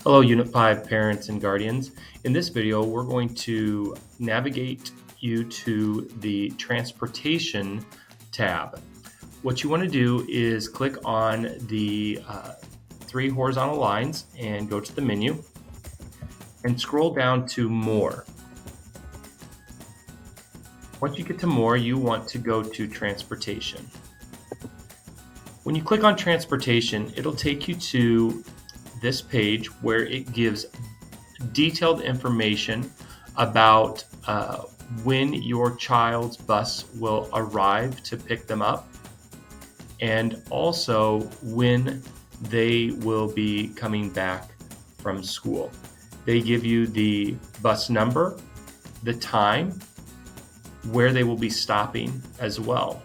Hello, Unit 5 parents and guardians. In this video, we're going to navigate you to the Transportation tab. What you want to do is click on the three horizontal lines and go to the menu and scroll down to More. Once you get to More, you want to go to Transportation. When you click on Transportation, it'll take you to this page where it gives detailed information about when your child's bus will arrive to pick them up, and also when they will be coming back from school. They give you the bus number, the time, where they will be stopping as well.